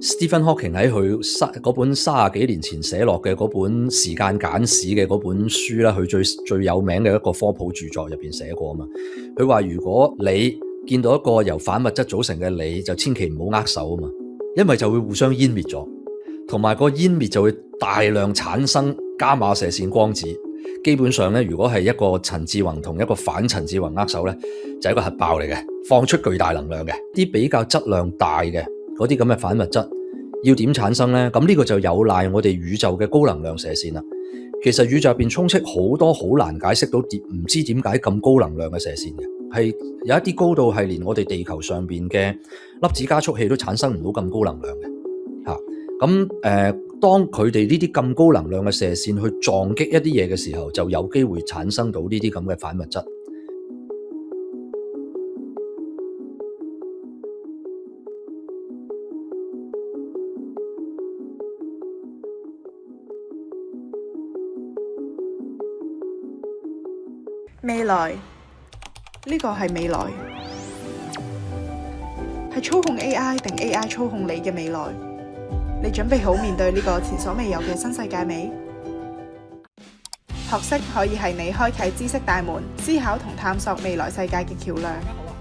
Stephen Hawking 喺佢嗰本30幾年前寫落嘅嗰本時間簡史嘅嗰本書啦，佢最有名嘅一個科普著作入邊寫過啊嘛。佢話如果你見到一個由反物質組成嘅你，就千祈唔好握手啊嘛，因為就會互相湮滅咗，同埋個湮滅就會大量產生伽馬射線光子。基本上咧，如果係一個陳志宏同一個反陳志宏握手咧，就係一個核爆嚟嘅，放出巨大能量嘅。啲比較質量大嘅嗰啲咁嘅反物質要點產生呢？咁呢個就有賴我哋宇宙嘅高能量射線啦。其實宇宙入邊充斥好多好難解釋到唔知點解咁高能量嘅射線嘅，係有一啲高度係連我哋地球上邊嘅粒子加速器都產生唔到咁高能量嘅嚇。當佢哋呢啲咁高能量嘅射線去撞擊一啲嘢嘅時候，就有機會產生到呢啲咁嘅反物質。未來呢個係未來，係操控 AI 定 AI 操控你嘅未來？你準備好面對呢個前所未有嘅新世界未？學識可以係你開啟知識大門、思考同探索未來世界嘅橋樑。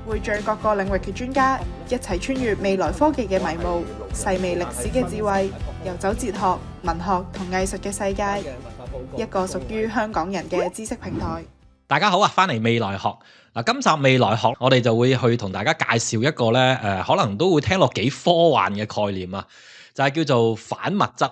匯聚各個領域嘅專家，一齊穿越未來科技嘅迷霧，細味歷史嘅智慧，遊走哲學、文學同藝術嘅世界，一個屬於香港人嘅知識平台。大家好啊，翻嚟未來學嗱，今集未來學我哋就會去同大家介紹一個咧可能都會聽落幾科幻嘅概念啊，就係叫做反物質。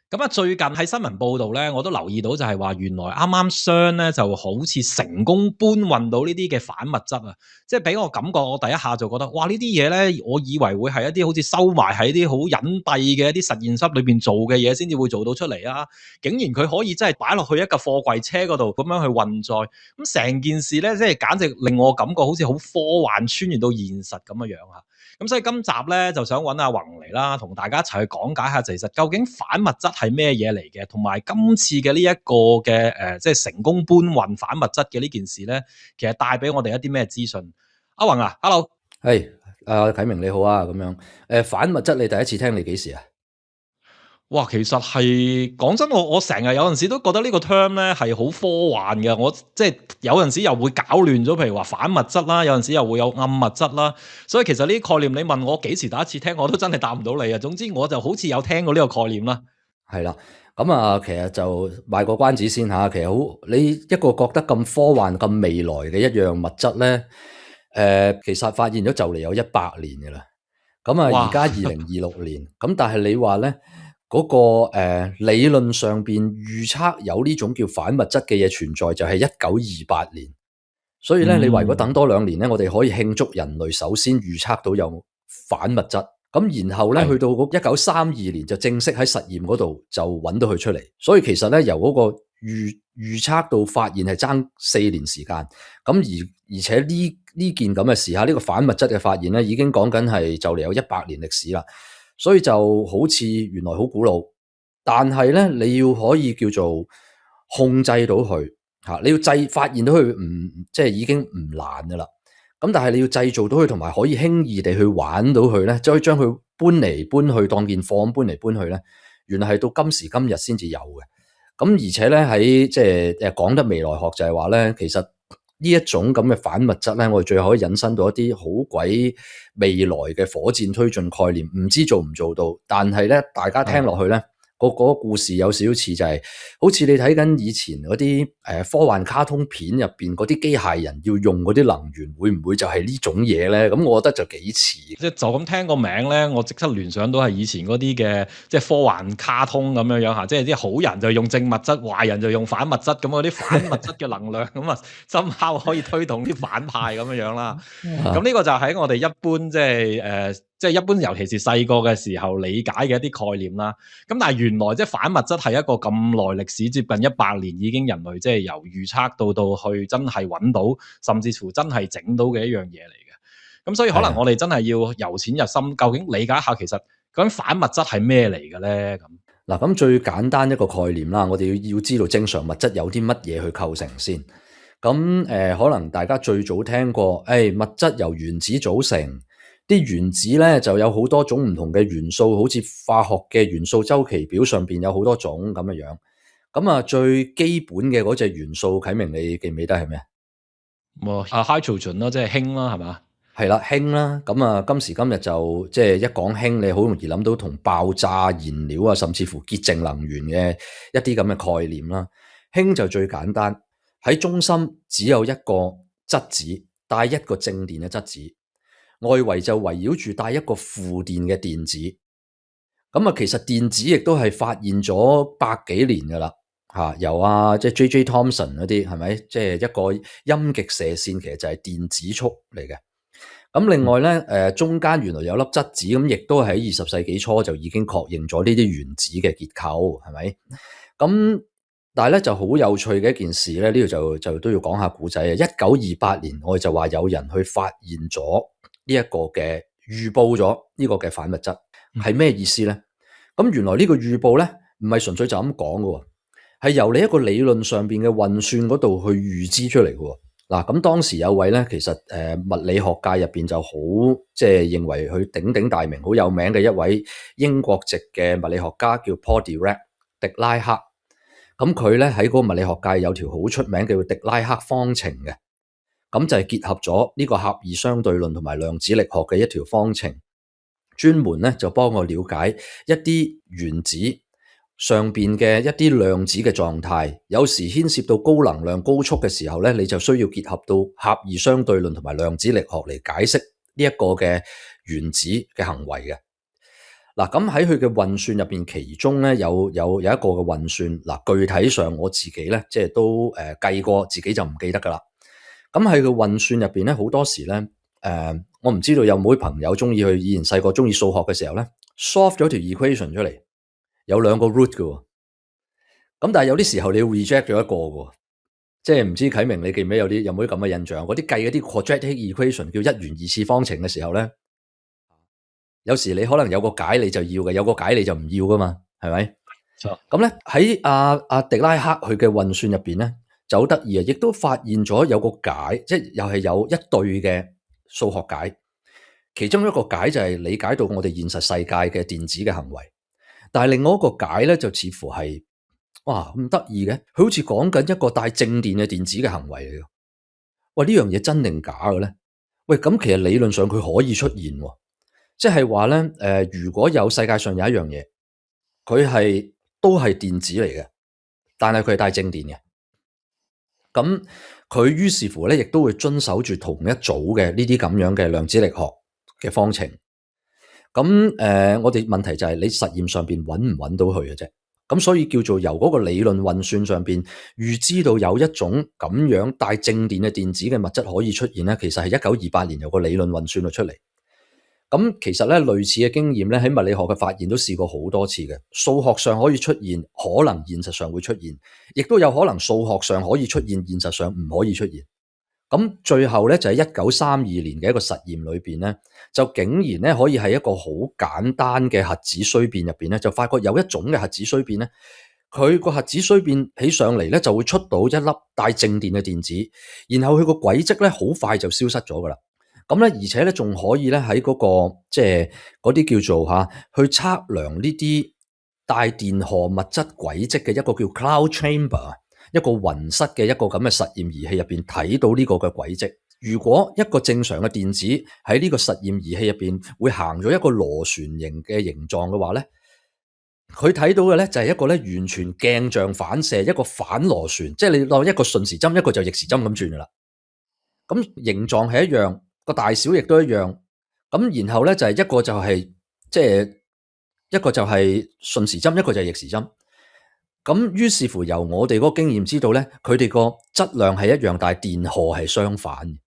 咁啊，最近喺新聞報道咧，我都留意到就係話，原來啱啱商咧就好似成功搬運到呢啲嘅反物質啊，即係俾我感覺，我第一下就覺得，哇！呢啲嘢咧，我以為會係一啲好似收埋喺啲好隱蔽嘅一啲實驗室裏邊做嘅嘢，先至會做到出嚟啊！竟然佢可以真係擺落去一個貨櫃車嗰度咁樣去運載，咁成件事咧，即係簡直令我感覺好似好科幻穿越到現實咁樣樣啊！咁所以今集咧就想揾阿宏嚟啦，同大家一齊去講解下，其實究竟反物質係咩嘢嚟嘅，同埋今次嘅呢一個嘅即係成功搬運反物質嘅呢件事咧，其實帶俾我哋一啲咩資訊？阿宏啊 ，hello， 係，啟明你好啊，咁樣，反物質你第一次聽你幾時啊？哇，其實係講真，我成日有陣時都覺得呢個 term 咧係好科幻嘅，我即係有陣時又會搞亂咗，譬如話反物質啦，有陣時又會有暗物質啦，所以其實呢啲概念你問我幾時第一次聽，我都真係答唔到你啊。總之我就好似有聽過呢個概念啦。係啦，咁啊，其實就賣個關子先吓，其實好你一個覺得咁科幻、咁未來嘅一樣物質咧，其實發現咗就嚟有100年嘅啦。咁啊，而家2026年，咁但係你話咧？嗰個理論上邊預測有呢種叫反物質嘅嘢存在，就係1928年。所以咧，你話如果等多2年咧，我哋可以慶祝人類首先預測到有反物質。咁然後咧，去到1932年就正式喺實驗嗰度就揾到佢出嚟。所以其實咧，由嗰個預測到發現係爭4年時間。咁而且呢件咁嘅事下，呢個反物質嘅發現咧，已經講緊係就嚟有100年歷史啦。所以就好似原來好古老，但係咧你要可以叫做控制到佢嚇，你要發現到佢即係已經唔難噶啦。咁但係你要製造到佢，同埋可以輕易地去玩到佢咧，即係可以將佢搬嚟搬去當件貨咁搬嚟搬去咧，原來係到今時今日先至有嘅。咁而且咧喺即係講得未來學就係話咧，其實呢一種咁嘅反物質咧，我哋最後可以引申到一啲好鬼未來嘅火箭推進概念，唔知做唔做到，但係咧大家聽落去咧，個故事有少少似就係，好似你睇緊以前嗰啲科幻卡通片入邊嗰啲機械人要用嗰啲能源，會唔會就係呢種嘢咧？咁我覺得就幾似。即係就咁聽個名咧，我即刻聯想到係以前嗰啲嘅即係科幻卡通咁樣樣嚇，即係啲好人就用正物質，壞人就用反物質咁，嗰啲反物質嘅能量咁啊，深刻可以推動啲反派咁樣樣啦。咁呢個就喺我哋一般即係一般，尤其是細個嘅時候理解嘅一啲概念啦。咁但係原來即係反物質係一個咁耐歷史，接近100年已經人類即係由預測到去真係揾到，甚至乎真係整到嘅一樣嘢嚟嘅。咁所以可能我哋真係要由淺入深，究竟理解下其實究竟反物質係咩嚟嘅咧？咁嗱，咁最簡單一個概念啦，我哋要知道正常物質有啲乜嘢去構成先。咁可能大家最早聽過，物質由原子組成。啲原子咧就有好多種唔同嘅元素，好似化學嘅元素周期表上邊有好多種咁樣樣。咁啊，最基本嘅嗰隻元素，啟明你記唔記得係咩？hydrogen 咯，即係氫啦，係嘛？係啦，氫啦。咁啊，今時今日就即係一講氫，你好容易諗到同爆炸燃料啊，甚至乎潔淨能源嘅一啲咁嘅概念啦。氫就最簡單，喺中心只有一個質子，帶一個正電嘅質子，外圍就圍繞住帶一個負電嘅電子。咁啊，其實電子亦都係發現咗百幾年噶啦。由即係 J.J. Thomson 嗰啲係咪？即係一個陰極射線，其實就係電子束嚟嘅。咁另外咧，中間原來有粒質子，咁亦都喺20世紀初就已經確認咗呢啲原子嘅結構，係咪？咁但係咧就好有趣嘅一件事咧，呢度就都要講下古仔啊。1928年，我哋就話有人去發現咗呢一個嘅預報咗呢個嘅反物質，係咩意思咧？咁原來呢個預報咧唔係純粹就咁講嘅，係由你一個理論上邊嘅運算嗰度去預知出嚟嘅。嗱，咁當時有位咧，其實物理學界入邊就好即係認為佢鼎鼎大名、好有名嘅一位英國籍嘅物理學家叫 Paul Dirac 狄拉克。咁佢咧喺嗰個物理學界有條好出名嘅狄拉克方程嘅，咁就係結合咗呢個狹義相對論同埋量子力學嘅一條方程，專門咧就幫我了解一啲原子上邊嘅一啲量子嘅狀態，有時牽涉到高能量高速嘅時候咧，你就需要結合到狹義相對論同埋量子力學嚟解釋呢一個嘅原子嘅行為嘅。嗱，咁喺佢嘅運算入邊，其中咧有一個嘅運算，嗱，具體上我自己咧即係都計過，自己就唔記得噶啦。咁喺佢運算入邊咧，好多時咧我唔知道有冇啲朋友中意去以前細個中意數學嘅時候咧 solve 咗條 equation 出嚟。有兩個 root 嘅，咁但係有啲時候你要 reject 咗一個嘅，即係唔知啟明你記唔記得有冇啲咁嘅印象？嗰啲計嗰啲 quadratic equation 叫一元二次方程嘅時候咧，有時你可能有個解你就要嘅，有個解你就唔要噶嘛，係咪？咁咧喺阿狄拉克佢嘅運算入邊咧就好得意啊，亦都發現咗有個解，即係又係有一對嘅數學解，其中一個解就係理解到我哋現實世界嘅電子嘅行為。但係另外一個解咧，就似乎係哇咁得意嘅，佢好似講緊一個帶正電嘅電子嘅行為嚟嘅。喂，呢樣嘢真定假嘅咧？喂，咁其實理論上佢可以出現，即係話咧，如果有世界上有一樣嘢，佢都係電子嚟嘅，但係佢係帶正電嘅，咁佢於是乎咧，亦都會遵守住同一組嘅呢啲咁樣嘅量子力學嘅方程。咁我哋問題就係你實驗上邊揾唔揾到佢嘅啫，咁所以叫做由嗰個理論運算上邊預知到有一種咁樣帶正電嘅電子嘅物質可以出現咧，其實係1928年有個理論運算咗出嚟。咁其實咧類似嘅經驗咧喺物理學嘅發現都試過好多次嘅，數學上可以出現，可能現實上會出現，亦都有可能數學上可以出現，現實上唔可以出現。咁最後咧就喺1932年嘅一個實驗裏邊咧，就竟然咧可以喺一個好簡單嘅核子衰變入邊咧，就發覺有一種嘅核子衰變咧，佢個核子衰變起上嚟咧就會出到一粒帶正電嘅電子，然後佢個軌跡咧好快就消失咗噶啦。咁咧而且咧仲可以咧喺嗰個即係嗰啲叫做去測量呢啲帶電荷物質軌跡嘅一個叫 cloud chamber。一個雲室嘅一個咁嘅實驗儀器入邊睇到呢個嘅軌跡。如果一個正常嘅電子喺呢個實驗儀器入邊會行咗一個螺旋形嘅形狀嘅話咧，佢睇到嘅咧就係一個咧完全鏡像反射，一個反螺旋，即係你當一個順時針，一個就逆時針咁轉噶啦。咁形狀係一樣，個大小亦都一樣。咁然後咧就係一個就係即係一個就係順時針，一個就係逆時針。咁於是乎由我哋嗰個經驗知道咧，佢哋個質量係一樣，但係電荷係相反嘅。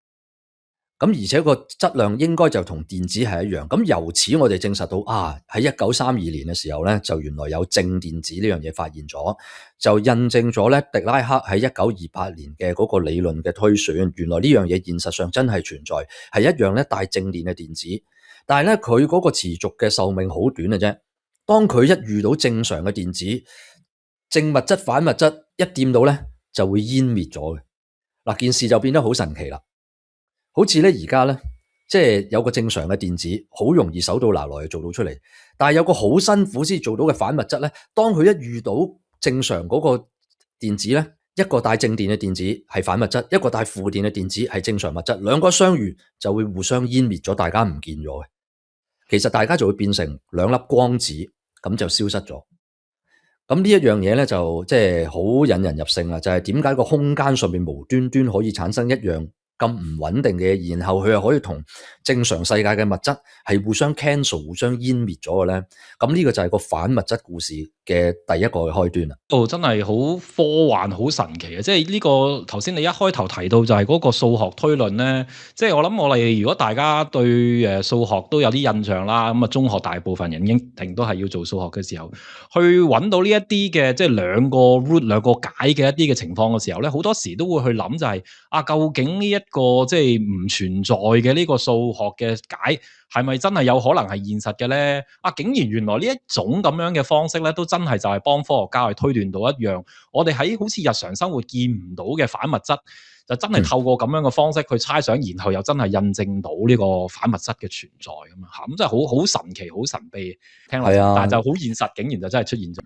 咁而且個質量應該就同電子係一樣。咁由此我哋證實到喺1932年嘅時候咧，就原來有正電子呢樣嘢發現咗，就印證咗咧狄拉克喺1928年嘅嗰個理論嘅推算。原來呢樣嘢現實上真係存在，係一樣咧帶正電嘅電子，但係咧佢嗰個持續嘅壽命好短嘅啫。當佢一遇到正常嘅電子，正物質反物質一掂到咧就會湮滅咗嘅。嗱，件事就變得好神奇啦。好似咧而家咧即係有個正常嘅電子，好容易手到拿來就做到出嚟。但係有個好辛苦先做到嘅反物質咧，當佢一遇到正常嗰個電子咧，一個帶正電嘅電子係反物質，一個帶負電嘅電子係正常物質，兩個相遇就會互相湮滅咗，大家唔見咗嘅。其實大家就會變成兩粒光子，咁就消失咗。咁呢一樣嘢咧就即係好引人入勝啦，就係點解個空間上面無端端可以產生一樣咁唔穩定嘅嘢，然後佢又可以同正常世界嘅物質係互相 cancel、互相湮滅咗嘅咧？咁呢個就係個反物質故事嘅第一個嘅開端啦。真係好科幻、好神奇嘅，即係呢個頭先你一開頭提到就係嗰個數學推論咧，即係我諗我哋如果大家對數學都有啲印象啦，咁啊中學大部分人一定都係要做數學嘅時候，去揾到呢一啲嘅即係兩個 root 兩個解嘅一啲嘅情況嘅時候咧，好多時都會去諗就係究竟呢一個即係唔存在嘅呢個數學嘅解係咪真係有可能係現實嘅咧？竟然原來呢一種咁樣嘅方式咧，都真係就係幫科學家去推斷到一樣，我哋喺好似日常生活見唔到嘅反物質，就真係透過咁樣嘅方式去猜想，然後又真係印證到呢個反物質嘅存在咁啊！咁真係好神奇、好神秘，聽落，但係就好現實，竟然就真係出現咗。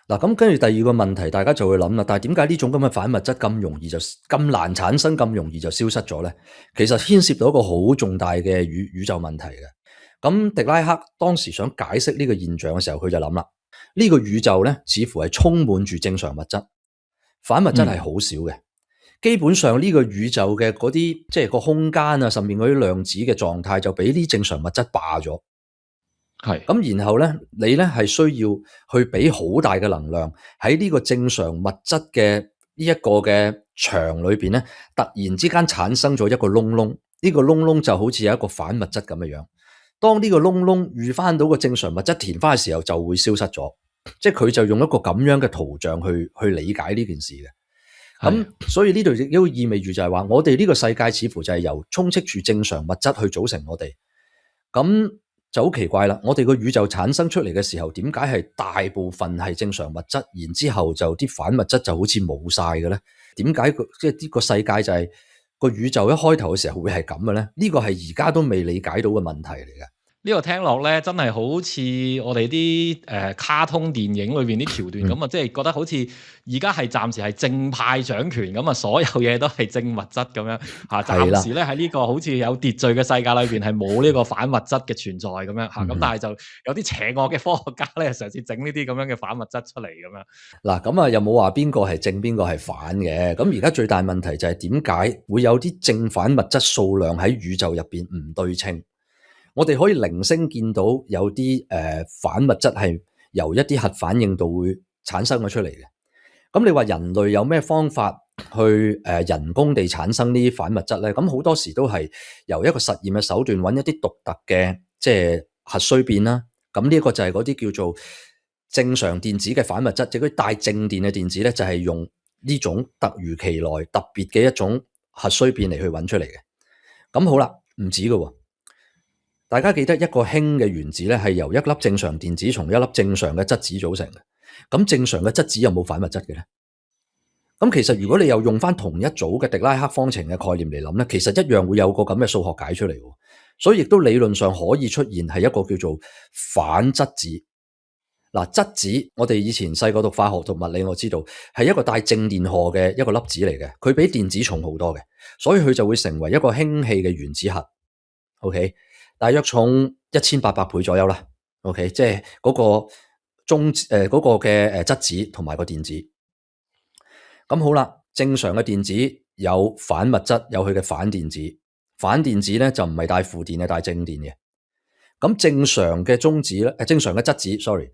嗱，咁跟住第二個問題，大家就會諗啦，但係點解呢種咁嘅反物質咁容易就咁難產生，咁容易就消失咗咧？其實牽涉到一個好重大嘅宇宙問題嘅。咁狄拉克當時想解釋呢個現象嘅時候，佢就諗啦，呢個宇宙咧似乎係充滿住正常物質，反物質係好少嘅。基本上呢個宇宙嘅嗰啲即係個空間啊，上面嗰啲量子嘅狀態就俾啲正常物質霸咗。係咁，然後咧，你咧係需要去俾好大嘅能量喺呢個正常物質嘅呢一個嘅場裏邊咧，突然之間產生咗一個窿窿，呢個窿窿就好似有一個反物質咁嘅樣。當呢個窿窿遇翻到個正常物質填翻嘅時候，就會消失咗。即係佢就用一個咁樣嘅圖像去理解呢件事嘅。咁所以呢度亦都意味住就係話，我哋呢個世界似乎就係由充斥住正常物質去組成我哋。咁就好奇怪啦！我哋個宇宙產生出嚟嘅時候，點解係大部分係正常物質，然之後就啲反物質就好似冇晒嘅咧？點解即係呢個世界就係個宇宙一開頭嘅時候會係咁嘅咧？呢個係而家都未理解到嘅問題嚟嘅。呢個聽落咧，真係好似我哋啲卡通電影裏邊啲橋段咁啊！即係覺得好似而家係暫時係正派掌權咁啊，所有嘢都係正物質咁樣嚇。暫時咧喺呢個好似有秩序嘅世界裏邊係冇呢個反物質嘅存在咁樣嚇。咁但係就有啲邪惡嘅科學家咧，嘗試整呢啲咁樣嘅反物質出嚟咁樣。嗱，咁啊又冇話邊個係正邊個係反嘅。咁而家最大問題就係點解會有啲正反物質數量喺宇宙入邊唔對稱？我哋可以零星見到有啲反物質係由一啲核反應度會產生咗出嚟嘅。咁你話人類有咩方法去人工地產生呢啲反物質咧？咁好多時都係由一個實驗嘅手段揾一啲獨特嘅即係核衰變啦。咁呢一個就係嗰啲叫做正常電子嘅反物質，即係嗰啲帶正電嘅電子咧，就係用呢種突如其來特別嘅一種核衰變嚟去揾出嚟嘅。咁好啦，唔止㗎喎。大家記得一個氫嘅原子咧，係由一粒正常電子同一粒正常嘅質子組成嘅。咁正常嘅質子有冇反物質嘅咧？咁其實如果你又用翻同一組嘅狄拉克方程嘅概念嚟諗咧，其實一樣會有個咁嘅數學解出嚟。所以亦都理論上可以出現係一個叫做反質子。嗱，質子我哋以前細個讀化學讀物理，我知道係一個帶正電荷嘅一個粒子嚟嘅，佢比電子重好多嘅，所以佢就會成為一個氫氣嘅原子核。OK。大約重1800倍左右啦 ，OK， 即係嗰個嗰個嘅質子同埋個電子。咁好啦，正常嘅電子有反物質，有佢嘅反電子。反電子咧就唔係帶負電，係帶正電嘅。咁正常嘅中子咧，正常嘅質子 ，sorry，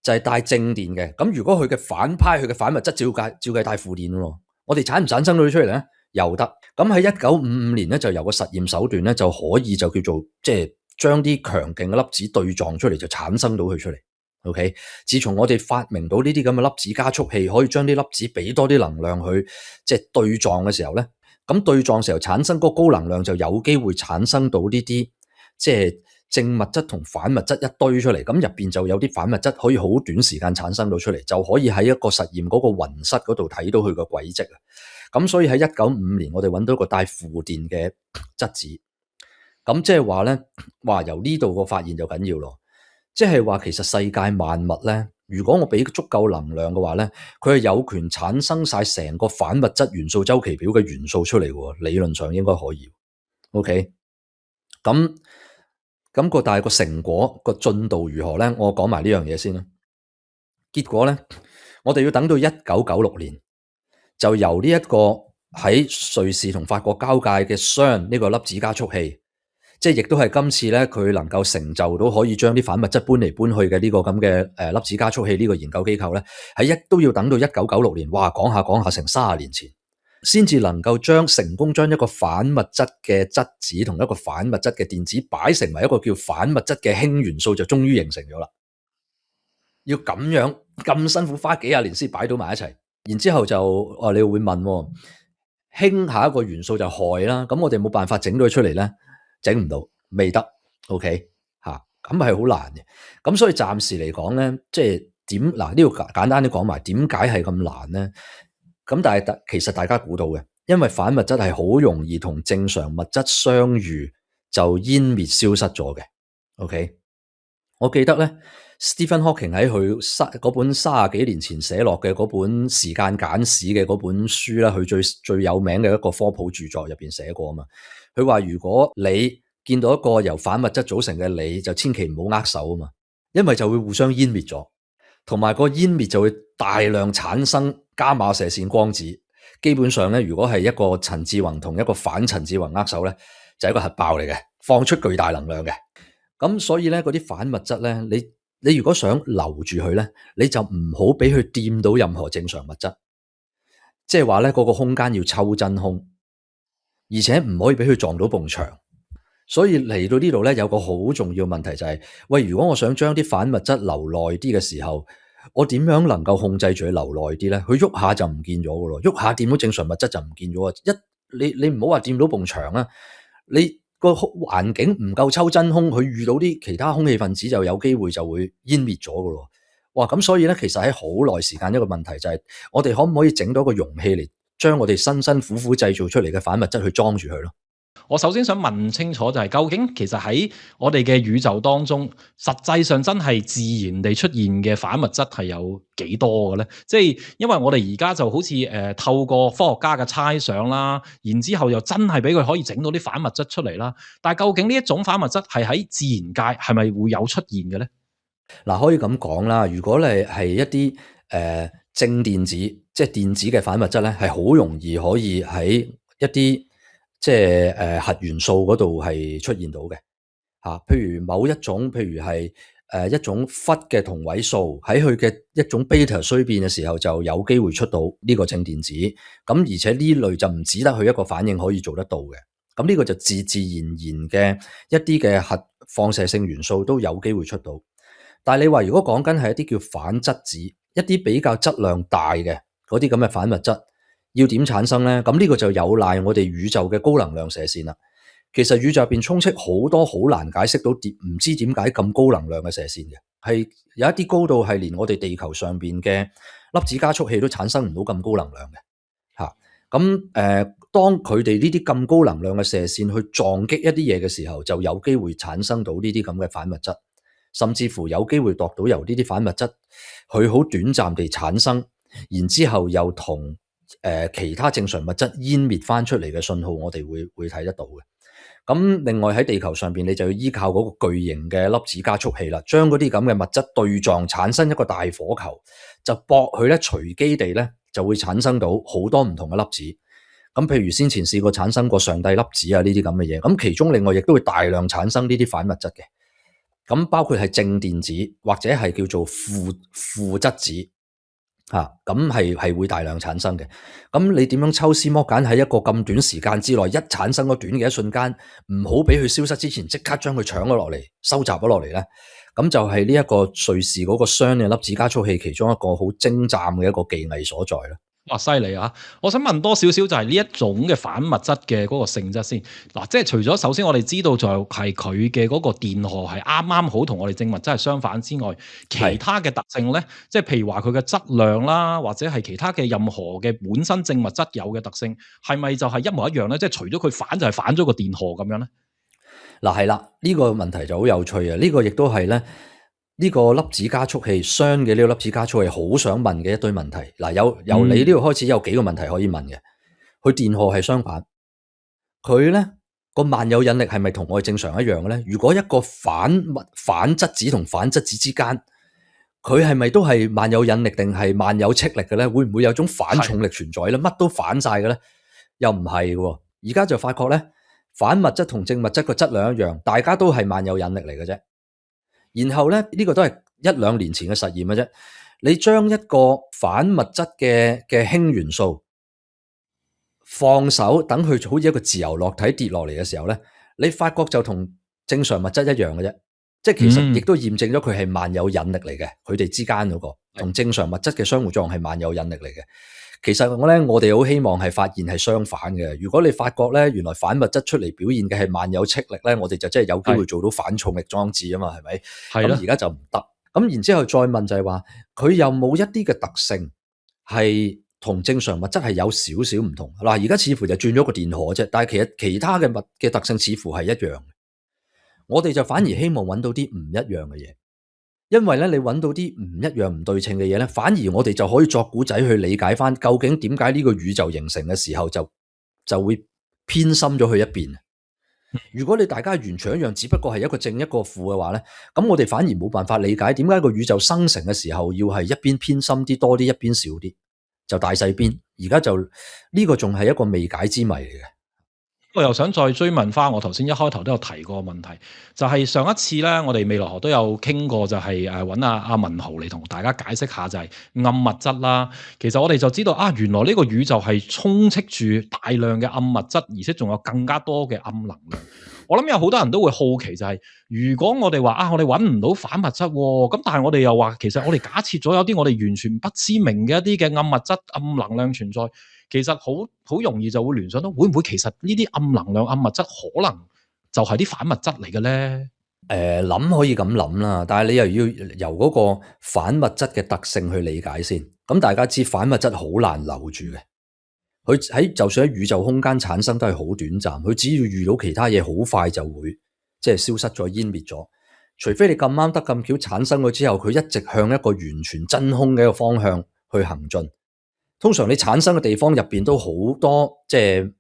就係帶正電嘅。咁如果佢嘅反派，佢嘅反物質照計帶負電咯。我哋產唔產生到佢出嚟咧？又得。咁喺1955年咧，就由個實驗手段咧，就可以就叫做即係將啲強勁嘅粒子對撞出嚟，就產生到佢出嚟。OK， 自從我哋發明到呢啲咁嘅粒子加速器，可以將啲粒子俾多啲能量去即係對撞嘅時候咧，咁對撞時候產生嗰個高能量，就有機會產生到呢啲即係正物質同反物質一堆出嚟，咁入邊就有啲反物質可以好短時間產生到出嚟，就可以喺一個實驗嗰個雲室嗰度睇到佢個軌跡啊。咁所以喺1955年，我哋揾到一個帶負電嘅質子。咁即係話咧，哇！由呢度個發現就緊要咯。即係話其實世界萬物咧，如果我俾足夠能量嘅話咧，佢係有權產生晒成個反物質元素周期表嘅元素出嚟喎。理論上應該可以。OK，咁但係個成果個進度如何咧？我講埋呢樣嘢先啦。結果咧，我哋要等到1996年，就由呢一個喺瑞士同法國交界嘅 CERN 呢個粒子加速器，即係亦都係今次咧佢能夠成就到可以將啲反物質搬嚟搬去嘅呢個咁嘅粒子加速器呢個研究機構咧，都要等到1996年，哇！講下成30年前，先至能夠成功將一個反物質嘅質子同一個反物質嘅電子擺成為一個叫反物質嘅氫元素，就終於形成咗啦。要咁樣咁辛苦花幾廿年先擺到埋一齊，然之後就你會問氫下一個元素就氦啦，咁我哋冇辦法整到佢出嚟咧，整唔到，未得 OK 嚇，咁係好難嘅。咁所以暫時嚟講咧，即係點嗱？呢度簡單啲講埋點解係咁難咧？咁但係其實大家估到嘅，因為反物質係好容易同正常物質相遇就湮滅消失咗嘅。OK， 我記得咧 Stephen Hawking 喺佢嗰本30幾年前寫落嘅嗰本時間簡史嘅嗰本書咧，佢最有名嘅一個科普著作入邊寫過啊嘛。佢話如果你見到一個由反物質組成嘅你，就千祈唔好握手啊嘛，因為就會互相湮滅咗，同埋個湮滅就會大量產生伽馬射線光子。基本上咧，如果係一個陳志宏同一個反陳志宏握手咧，就係一個核爆嚟嘅，放出巨大能量嘅。咁所以咧，嗰啲反物質咧，你如果想留住佢咧，你就唔好俾佢掂到任何正常物質，即係話咧，嗰個空間要抽真空，而且唔可以俾佢撞到埲牆。所以嚟到呢度咧，有個好重要問題就係，喂，如果我想將啲反物質留耐啲嘅時候，我點樣能夠控制住佢留耐啲咧？佢喐下就唔見咗噶咯，喐下掂到正常物質就唔見咗啊！你唔好話掂到埲牆啊，你個環境唔夠抽真空，佢遇到啲其他空氣分子就有機會就會湮滅咗噶咯。哇！咁所以咧，其實喺好耐時間一個問題就係，我哋可唔可以整到個容器嚟將我哋辛辛苦苦製造出嚟嘅反物質去裝住佢咯？我首先想問清楚就係，究竟其實喺我哋嘅宇宙當中，實際上真係自然地出現嘅反物質係有幾多嘅咧？即係因為我哋而家就好似透過科學家嘅猜想啦，然之後又真係俾佢可以整到啲反物質出嚟啦。但係究竟呢一種反物質係喺自然界係咪會有出現嘅咧？嗱，可以咁講啦，如果你係一啲正電子，即係電子嘅反物質咧，係好容易可以喺一啲即係核元素嗰度係出現到嘅嚇。譬如某一種，譬如係一種氟嘅同位素喺佢嘅一種 beta 衰變嘅時候，就有機會出到呢個正電子。咁而且呢類就唔止得佢一個反應可以做得到嘅。咁呢個就自然嘅一啲嘅核放射性元素都有機會出到。但係你話如果講緊係一啲叫反質子，一啲比較質量大嘅嗰啲咁嘅反物質，要點產生咧？咁呢個就有賴我哋宇宙嘅高能量射線啦。其實宇宙入邊充斥好多好難解釋到唔知點解咁高能量嘅射線嘅，係有一啲高度係連我哋地球上邊嘅粒子加速器都產生唔到咁高能量嘅嚇。咁當佢哋呢啲咁高能量嘅射線去撞擊一啲嘢嘅時候，就有機會產生到呢啲咁嘅反物質。甚至乎有機會度到由呢啲反物質，佢好短暫地產生，然之後又同其他正常物質湮滅翻出嚟嘅信號，我哋會睇得到嘅。咁另外喺地球上邊，你就要依靠嗰個巨型嘅粒子加速器啦，將嗰啲咁嘅物質對撞，產生一個大火球，就駁佢咧隨機地咧就會產生到好多唔同嘅粒子。咁譬如先前試過產生過上帝粒子啊呢啲咁嘅嘢，咁其中另外亦都會大量產生呢啲反物質嘅。咁包括係正電子或者係叫做負質子嚇，咁係會大量產生嘅。咁你點樣抽絲剝繭喺一個咁短時間之內，一產生嗰短嘅一瞬間，唔好俾佢消失之前，即刻將佢搶咗落嚟，收集咗落嚟咧？咁就係呢一個瑞士嗰個雙嘅粒子加速器其中一個好精湛嘅一個技藝所在啦。哇，犀利啊！我想問多少少就係呢一種嘅反物質嘅嗰個性質先。嗱，即係除咗首先我哋知道就係佢嘅嗰個電荷係啱啱好同我哋正物質係相反之外，其他嘅特性咧，即係譬如話佢嘅質量啦，或者係其他嘅任何嘅本身正物質有嘅特性，係咪就係一模一樣咧？即係除咗佢反就係反咗個電荷咁樣咧？嗱係啦，呢個問題就好有趣啊！呢個亦都係咧呢個粒子加速器雙嘅呢個粒子加速器好想問嘅一堆問題。嗱，由你呢度開始有幾個問題可以問嘅。佢電荷係相反，佢咧個萬有引力係咪同我哋正常一樣嘅咧？如果一個反質子同反質子之間，佢係咪都係萬有引力定係萬有斥力嘅咧？會唔會有種反重力存在咧？乜都反晒嘅咧？又唔係嘅。而家就發覺咧，反物質同正物質個質量一樣，大家都係萬有引力嚟嘅啫。然後咧，呢個都係1-2年前嘅實驗嘅啫。你將一個反物質嘅氫元素放手，等佢好似一個自由落體跌落嚟嘅時候咧，你發覺就同正常物質一樣嘅啫。即係其實亦都驗證咗佢係萬有引力嚟嘅，佢哋之間嗰個同正常物質嘅相互作用係萬有引力嚟嘅。其實我哋好希望係發現係相反嘅。如果你發覺咧，原來反物質出嚟表現嘅係萬有斥力咧，我哋就真係有機會做到反重力裝置啊嘛，係咪？咁而家就唔得。咁然之後再問就係話，佢有冇一啲嘅特性係同正常物質係有少少唔同？嗱，而家似乎就轉咗個電荷啫，但係其實其他嘅特性似乎係一樣。我哋就反而希望揾到啲唔一樣嘅嘢，因為咧你揾到啲唔一樣唔對稱嘅嘢咧，反而我哋就可以作古仔去理解翻究竟點解呢個宇宙形成嘅時候就會偏心咗去一邊。如果你大家完全一樣，只不過係一個正一個負嘅話咧，咁我哋反而冇辦法理解點解個宇宙生成嘅時候要係一邊偏心啲多啲，一邊少啲，就大細邊。而家就呢個仲係一個未解之謎嚟嘅。我又想再追問翻我頭先一開頭都有提過嘅問題，就係上一次咧，我哋未來學都有傾過，就係揾阿文豪嚟同大家解釋下就係暗物質啦。其實我哋就知道啊，原來呢個宇宙係充斥住大量嘅暗物質，而且仲有更加多嘅暗能量。我諗有好多人都會好奇就係，如果我哋話我哋揾唔到反物質，咁但係我哋又話其實我哋假設咗有啲我哋完全不知名嘅一啲嘅暗物質、暗能量存在。其實好容易就會聯想到，會唔會其實呢啲暗能量、暗物質可能就係啲反物質嚟嘅咧？諗可以咁諗啦，但係你又要由嗰個反物質嘅特性去理解先。咁大家知反物質好難留住嘅，佢就算喺宇宙空間產生都係好短暫，佢只要遇到其他嘢，好快就會即係消失咗、湮滅咗。除非你咁啱得咁巧產生咗之後，佢一直向一個完全真空嘅一個方向去行進。通常你產生嘅地方入邊都好多即係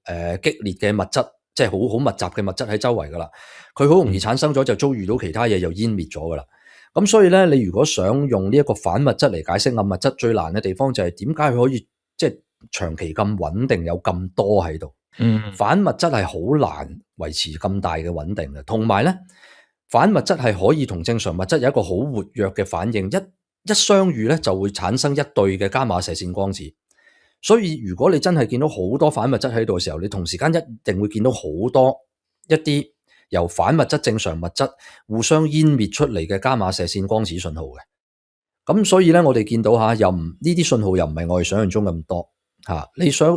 激烈嘅物質，即係好密集嘅物質喺周圍噶啦。佢好容易產生咗就遭遇到其他嘢又湮滅咗噶啦。咁所以咧，你如果想用呢一個反物質嚟解釋暗物質，最難嘅地方就係點解佢可以即係長期咁穩定，有咁多喺度。反物質係好難維持咁大嘅穩定嘅，同埋咧，反物質係可以同正常物質有一個好活躍嘅反應，一相遇咧就會產生一對嘅伽馬射線光子。所以如果你真係見到好多反物質喺度嘅時候，你同時間一定會見到好多一啲由反物質、正常物質互相湮滅出嚟嘅伽馬射線光子信號嘅。咁所以咧，我哋見到呢啲信號又唔係我哋想象中咁多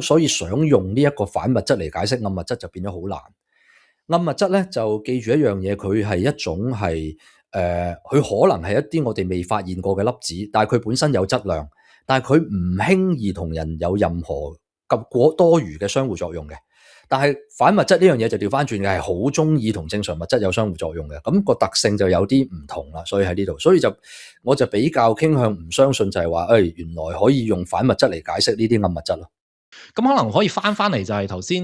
所以想用呢一個反物質嚟解釋暗物質就變咗好難。暗物質咧就記住一樣嘢，佢係一種係佢可能係一啲我哋未發現過嘅粒子，但係佢本身有質量。但係佢唔輕易同人有任何咁多餘嘅相互作用嘅。但係反物質呢樣嘢就調翻轉嘅，係好中意同正常物質有相互作用嘅。咁個特性就有啲唔同啦。所以喺呢度，所以我就比較傾向唔相信就係話，原來可以用反物質嚟解釋呢啲暗物質咯。咁可能可以翻嚟就係頭先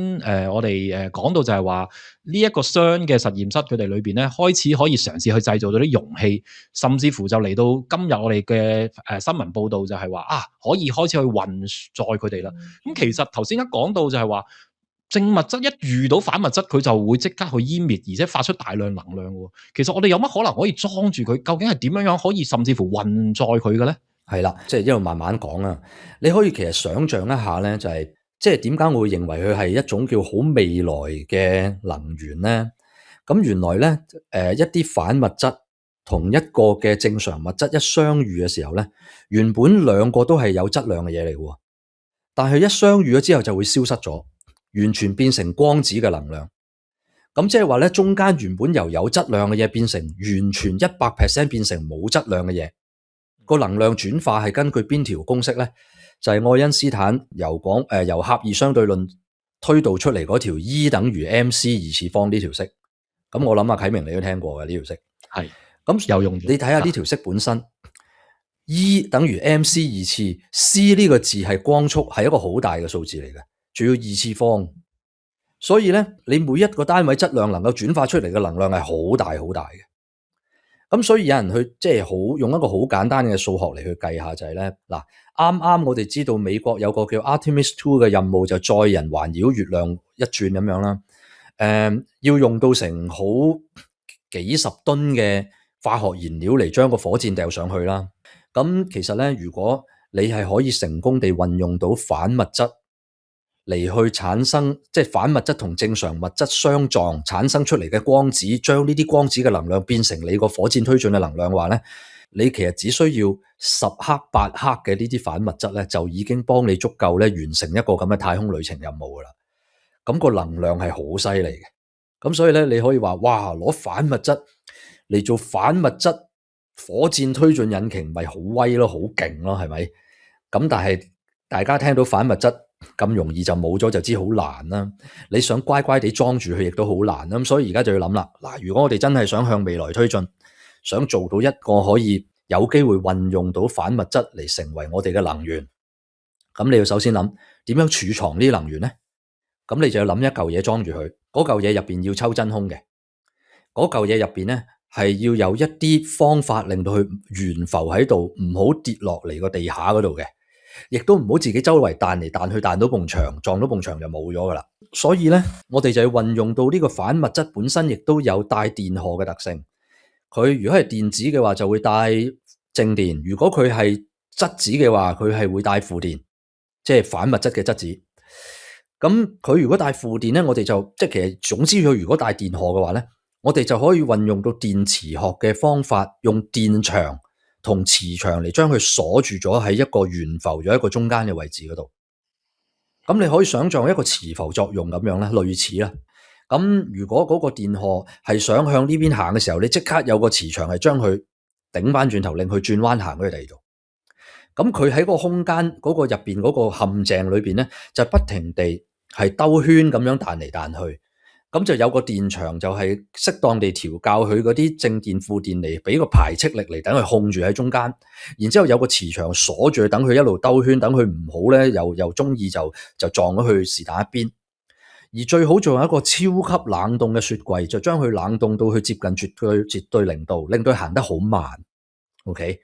我哋講到就係話呢一個CERN嘅實驗室佢哋裏邊咧開始可以嘗試去製造到啲容器，甚至乎就嚟到今日我哋嘅新聞報導就係話可以開始去運載佢哋啦。咁其實頭先一講到就係話正物質一遇到反物質佢就會即刻去湮滅，而且發出大量能量喎。其實我哋有乜可能可以裝住佢？究竟係點樣可以甚至乎運載佢嘅咧？係啦，即係一路慢慢講啊。你可以其實想像一下咧，就係即係點解我會認為佢係一種叫好未來嘅能源咧？咁原來咧，一啲反物質同一個嘅正常物質一相遇嘅時候咧，原本兩個都係有質量嘅嘢嚟嘅，但係一相遇咗之後就會消失咗，完全變成光子嘅能量。咁即係話咧，中間原本由有質量嘅嘢變成完全100% 變成冇質量嘅嘢。個能量轉化係根據邊條公式咧？就係愛因斯坦由狹義相對論推導出嚟嗰條 E 等於 mc 二次方呢條式。咁我諗啟明你都聽過嘅呢條式。係咁有用嘅。你睇下呢條式本身，E 等於 mc 二次 ，c 呢個字係光速，係一個好大嘅數字嚟嘅，仲要二次方。所以咧，你每一個單位質量能夠轉化出嚟嘅能量係好大好大嘅。咁所以有人去即係好用一個好簡單嘅數學嚟去計下就係咧，嗱，啱啱我哋知道美國有個叫 Artemis 2嘅任務就載人環繞月亮一轉咁樣啦。要用到成好幾十噸嘅化學燃料嚟將個火箭掉上去啦。咁其實咧，如果你係可以成功地運用到反物質嚟去產生，即係反物質同正常物質相撞產生出嚟嘅光子，將呢啲光子嘅能量變成你個火箭推進嘅能量嘅話咧，你其實只需要10克8克嘅呢啲反物質咧，就已經幫你足夠咧完成一個咁嘅太空旅程任務噶啦。咁個能量係好犀利嘅。咁所以咧，你可以話哇，攞反物質嚟做反物質火箭推進引擎，咪好威咯，好勁咯，係咪？咁但係大家聽到反物質咁容易就冇咗，就知好難啦。你想乖乖地裝住佢，亦都好難。咁所以而家就要諗啦。嗱，如果我哋真係想向未來推進，想做到一個可以有機會運用到反物質嚟成為我哋嘅能源，咁你要首先諗點樣儲藏呢啲能源呢？咁你就要諗一嚿嘢裝住佢，嗰嚿嘢入邊要抽真空嘅，嗰嚿嘢入邊咧係要有一啲方法令到佢懸浮喺度，唔好跌落嚟個地下嗰度嘅，亦都唔好自己周圍彈嚟彈去，彈到埲牆，撞到埲牆就冇咗噶啦。所以咧，我哋就要運用到呢個反物質本身，亦都有帶電荷嘅特性。佢如果係電子嘅話，就會帶正電；如果佢係質子嘅話，佢係會帶負電，即係反物質嘅質子。咁佢如果帶負電咧，我哋就即係其實總之佢如果帶電荷嘅話咧，我哋就可以運用到電磁學嘅方法，用電場同磁場嚟將佢鎖住咗喺一個懸浮咗一個中間嘅位置嗰度。咁你可以想象一個磁浮作用咁樣咧，類似啦。咁如果嗰個電荷係想向呢邊行嘅時候，你即刻有個磁場係將佢頂翻轉頭，令佢轉彎行去第二度。咁佢喺個空間嗰個入邊嗰個陷阱裏邊咧，就不停地係兜圈咁樣彈嚟彈去。咁就有個電場就係適當地調校佢嗰啲正電負電嚟，俾個排斥力嚟等佢控住喺中間。然之後有個磁場鎖住佢，等佢一路兜圈，等佢唔好咧又中意就撞咗去是但一邊。而最好仲有一個超級冷凍嘅雪櫃，就將佢冷凍到去接近絕對零度，令到佢行得好慢。OK，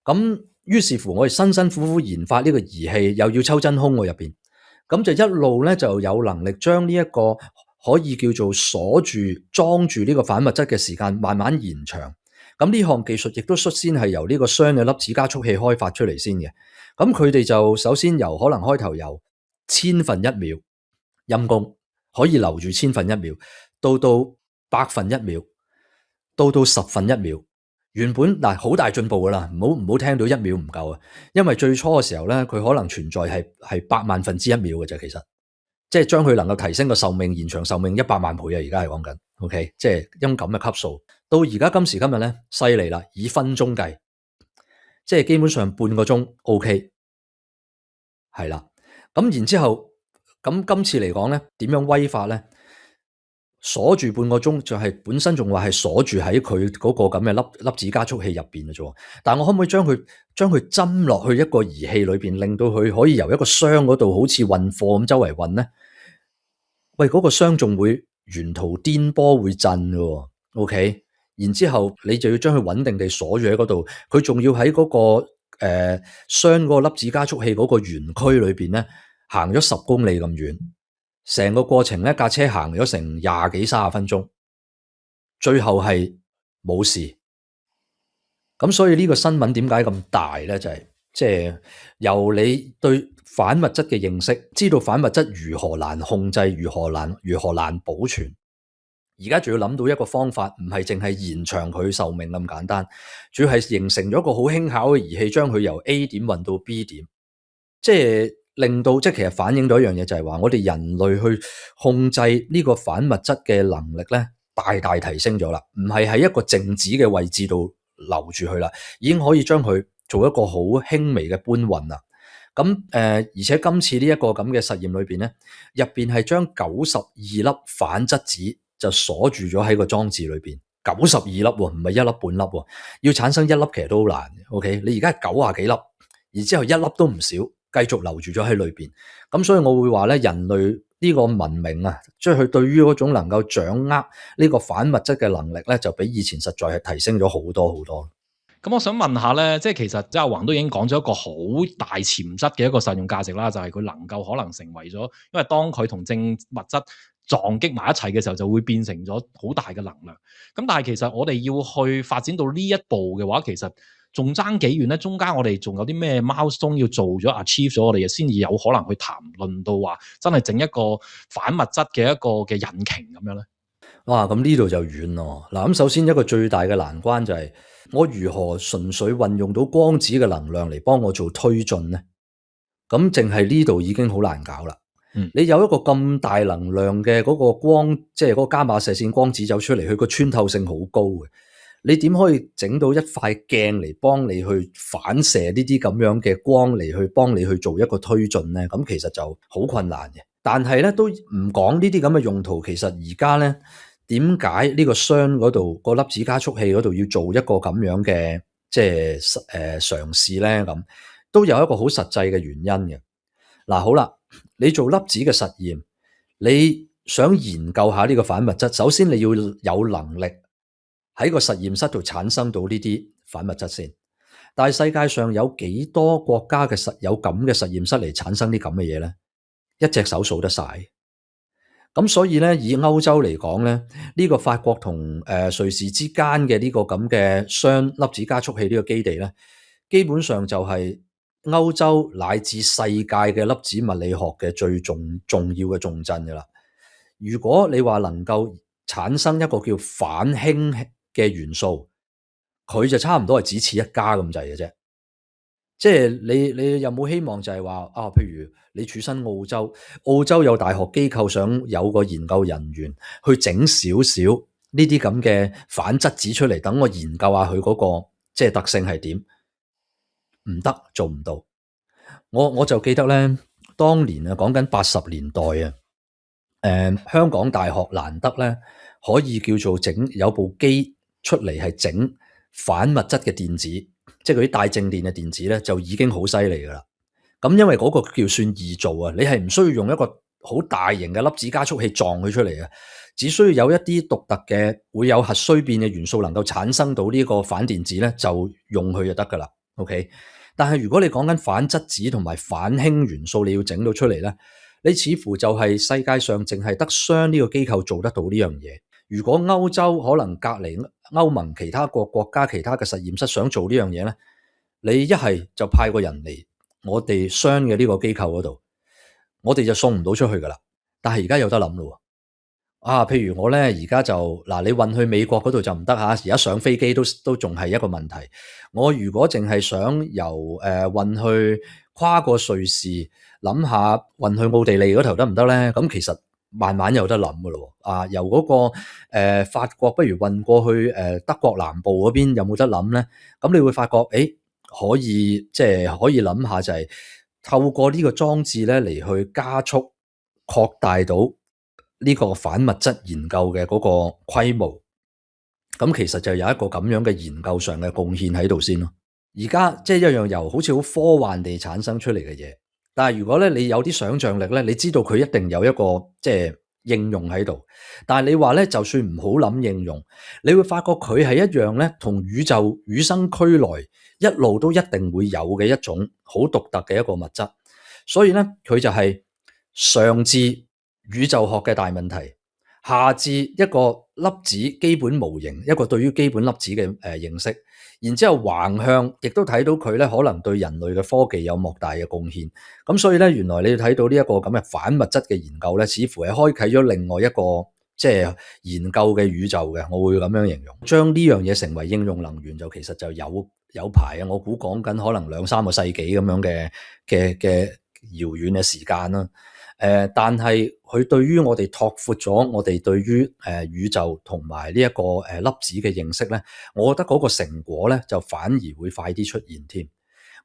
咁於是乎我哋辛辛苦苦研發呢個儀器，又要抽真空喎入邊，咁就一路咧就有能力將呢一個可以叫做鎖住裝住呢個反物質嘅時間慢慢延長。咁呢項技術亦都率先係由呢個雙嘅粒子加速器開發出嚟先嘅。咁佢哋就首先由可能開頭由千分一秒陰功可以留住千分一秒，到百分一秒，到十分一秒。原本嗱好大進步噶啦，唔好聽到一秒唔夠啊！因為最初嘅時候咧，佢可能存在係百萬分之一秒嘅啫，其實即係將佢能夠提升個壽命、延長壽命100萬倍啊！而家係講緊 ，OK， 即係因咁嘅級數。到而家今時今日咧，犀利啦，以分鐘計，即係基本上半個鐘 OK， 係啦。咁然之後，咁今次嚟講咧，點樣威法咧？鎖住半個鐘就係本身仲話係鎖住喺佢嗰個咁嘅粒子加速器入邊嘅啫。但我可唔可以將佢針落去一個儀器裏邊，令到佢可以由一個箱嗰度好似運貨咁周圍運咧？喂，嗰個箱仲會沿途顛簸會震嘅。OK， 然之後你就要將佢穩定地鎖住喺嗰度，佢仲要喺嗰個箱嗰個粒子加速器嗰個園區裏邊咧，行咗10公里咁遠。成個過程咧，架車行咗成20幾30分鐘，最後係冇事。咁所以呢個新聞點解咁大咧？就係即係由你對反物質嘅認識，知道反物質如何難控制，如何難保存。而家仲要諗到一個方法，唔係淨係延長佢壽命咁簡單，主要係形成咗一個好輕巧嘅儀器，將佢由 A 點運到 B 點，即係令到其實反映到一樣嘢，就係話我哋人類去控制呢個反物質嘅能力咧，大大提升咗啦，唔係喺一個靜止嘅位置度留住佢啦，已經可以將佢做一個好輕微嘅搬運啦。咁而且今次呢一個咁嘅實驗裏邊咧，入邊係將92粒反質子就鎖住咗喺個裝置裏邊，92粒喎，唔係1粒半粒喎，要產生1粒其實都好難嘅。OK， 你而家係90幾粒，然之後1粒都唔少，繼續留住咗喺裏邊。咁所以我會話咧，人類呢個文明啊，即係佢對於嗰種能夠掌握呢個反物質嘅能力咧，就比以前實在係提升咗好多好多。咁我想問下咧，即係其實阿宏都已經講咗一個好大潛質嘅一個實用價值啦，就係佢能夠可能成為咗，因為當佢同正物質撞擊埋一齊嘅時候，就會變成咗好大嘅能量。咁但係其實我哋要去發展到呢一步嘅話，其實仲爭幾遠咧？中間我哋仲有啲咩 milestone 要做咗 achieve 咗，我哋先至有可能去談論到話真係整一個反物質嘅一個嘅引擎咁樣咧。哇！咁呢度就遠咯。嗱，咁首先一個最大嘅難關就係我如何純粹運用到光子嘅能量嚟幫我做推進咧？咁淨係呢度已經好難搞啦。你有一個咁大能量嘅嗰個光，即係嗰個伽馬射線光子走出嚟，佢個穿透性好高嘅。你點可以整到一塊鏡嚟幫你去反射呢啲咁樣嘅光嚟去幫你去做一個推進咧？咁其實就好困難嘅。但係咧都唔講呢啲咁嘅用途，其實而家咧點解呢個箱嗰度個粒子加速器嗰度要做一個咁樣嘅即係嘗試咧？咁都有一個好實際嘅原因嘅。嗱，好啦，你做粒子嘅實驗，你想研究下呢個反物質，首先你要有能力喺個實驗室度產生到呢啲反物質先。但係世界上有幾多國家嘅有咁嘅實驗室嚟產生啲咁嘅嘢咧？一隻手數得晒。咁所以咧，以歐洲嚟講咧，呢個法國同瑞士之間嘅呢個咁嘅雙粒子加速器呢個基地咧，基本上就係歐洲乃至世界嘅粒子物理學嘅最重要嘅重鎮噶啦。如果你話能夠產生一個叫反氫嘅元素，佢就差唔多係只此一家咁滯嘅啫。即係你有冇希望就係話啊？譬如你處身澳洲，澳洲有大學機構想有個研究人員去整少少呢啲咁嘅反質子出嚟，等我研究下佢嗰個即係特性係點？唔得，做唔到。我就記得咧，當年啊，講緊80年代啊，香港大學難得咧可以叫做有部機出嚟係整反物質嘅電子，即係嗰啲帶正電嘅電子咧，就已經好犀利噶啦。咁因為嗰個叫算易做啊，你係唔需要用一個好大型嘅粒子加速器撞佢出嚟啊，只需要有一啲獨特嘅會有核衰變嘅元素能夠產生到呢個反電子咧，就用佢就得噶啦。OK， 但係如果你講緊反質子同埋反氫元素，你要整到出嚟咧，你似乎就係世界上淨係得商呢個機構做得到呢樣嘢。如果歐洲可能隔離歐盟其他國家其他嘅實驗室想做呢樣嘢咧，你一係就派個人嚟我哋商嘅呢個機構嗰度，我哋就送唔到出去噶啦。但係而家有得諗咯。啊，譬如我咧而家就嗱，你運去美國嗰度就唔得嚇，而家上飛機都仲係一個問題。我如果淨係想由運去跨過瑞士，諗下運去奧地利嗰頭得唔得咧？咁其實慢慢有得諗噶咯。啊，由嗰個法國不如運過去德國南部嗰邊有冇得諗咧？咁你會發覺可以即係可以諗下就係透過呢個裝置咧嚟去加速擴大到呢個反物質研究嘅嗰個規模，咁其實就有一個咁樣嘅研究上嘅貢獻喺度先咯。而家即係一樣由好似好科幻地產生出嚟嘅嘢，但係如果咧你有啲想像力咧，你知道佢一定有一個即係應用喺度。但係你話咧，就算唔好諗應用，你會發覺佢係一樣咧，同宇宙與生俱來一路都一定會有嘅一種好獨特嘅一個物質。所以咧，佢就係上至宇宙學嘅大問題，下至一個粒子基本模型，一個對於基本粒子嘅認識，然之後橫向亦都睇到佢咧可能對人類嘅科技有莫大嘅貢獻。咁所以咧，原來你睇到呢一個咁嘅反物質嘅研究咧，似乎係開啟咗另外一個即係研究嘅宇宙嘅。我會咁樣形容，將呢樣嘢成為應用能源就其實就有排啊！我估講緊可能2-3個世紀咁樣嘅遙遠嘅時間啦。但係佢對於我哋拓闊咗我哋對於宇宙同埋呢一個粒子嘅認識咧，我覺得嗰個成果咧就反而會快啲出現添。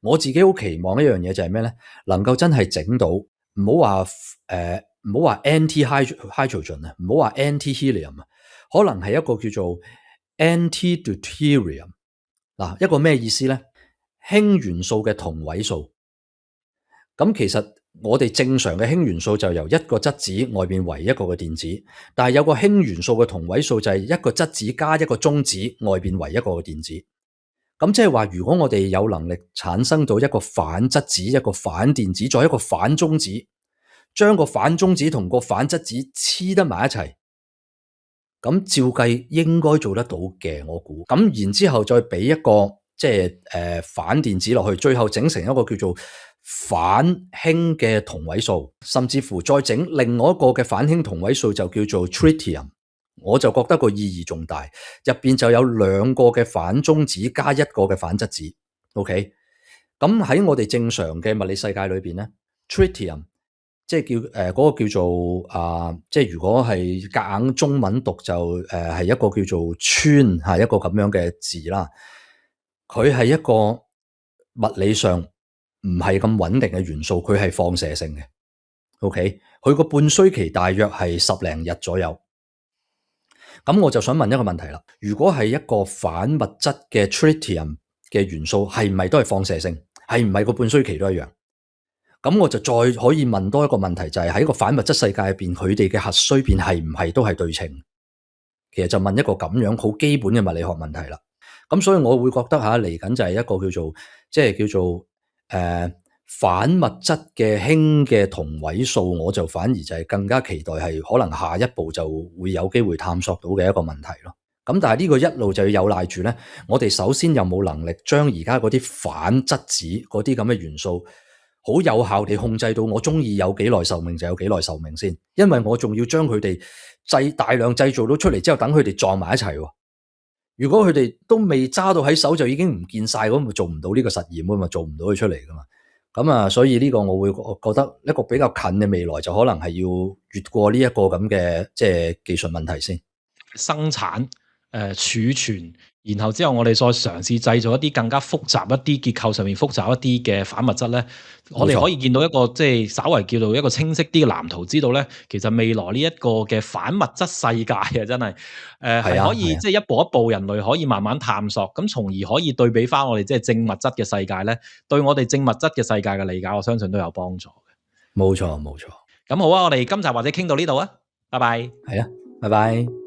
我自己好期望一樣嘢就係咩咧？能夠真係整到唔好話唔好話 anti-hydrogen 啊，唔好話 anti-helium 啊，可能係一個叫做 anti-deuterium。嗱，一個咩意思咧？氫元素嘅同位素。咁其實我哋正常嘅氫元素就由一個質子外邊圍一個嘅電子，但係有個氫元素嘅同位素就係一個質子加一個中子外邊圍一個嘅電子。咁即係話，如果我哋有能力產生到一個反質子、一個反電子，再一個反中子，將個反中子同個反質子黐得埋一齊，咁照計應該做得到嘅，我估。咁然之後再俾一個即係反電子落去，最後整成一個叫做反氫嘅同位素，甚至乎再整另外一個嘅反氫同位素就叫做 tritium。我就覺得個意義重大，入邊就有兩個嘅反中子加一個嘅反質子。OK， 咁喺我哋正常嘅物理世界裏邊咧 ，tritium 即係叫嗰個叫做即係如果係夾硬中文讀就係一個叫做氚係一個咁樣嘅字啦。佢係一個物理上唔係咁穩定嘅元素，佢係放射性嘅。OK， 佢個半衰期大約係10零日左右。咁我就想問一個問題啦，如果係一個反物質嘅 tritium 嘅元素，係唔係都係放射性？係唔係個半衰期都一樣？咁我就再可以問多一個問題，就係喺個反物質世界入邊，佢哋嘅核衰變係唔係都係對稱？其實就問一個咁樣好基本嘅物理學問題啦。咁所以我會覺得嚟緊就係一個叫做即係叫做反物質嘅氫嘅同位素，我就反而就係更加期待係可能下一步就會有機會探索到嘅一個問題咯。咁但係呢個一路就要有賴住咧，我哋首先有冇能力將而家嗰啲反質子嗰啲咁嘅元素好有效地控制到我中意有幾耐壽命就有幾耐壽命先，因為我仲要將佢哋大量製造到出嚟之後，等佢哋撞埋一齊。如果佢哋都未揸到喺手就已經唔見晒，咁咪做唔到呢個實驗啊嘛，做唔到佢出嚟噶嘛。咁所以呢個我會覺得一個比較近嘅未來就可能係要越過呢一個咁嘅即係技術問題先。生產、儲存，然後之後我哋再嘗試製造一啲更加複雜一啲結構上面複雜一啲嘅反物質咧，我哋可以見到一個即係稍為叫做一個清晰啲嘅藍圖，知道咧其實未來呢一個嘅反物質世界啊，真係係可以即係一步一步人類可以慢慢探索，咁從而可以對比翻我哋即係正物質嘅世界咧，對我哋正物質嘅世界嘅理解，我相信都有幫助嘅。冇錯冇錯。咁好啊，我哋今集或者傾到呢度啊，拜拜。係啊，拜拜。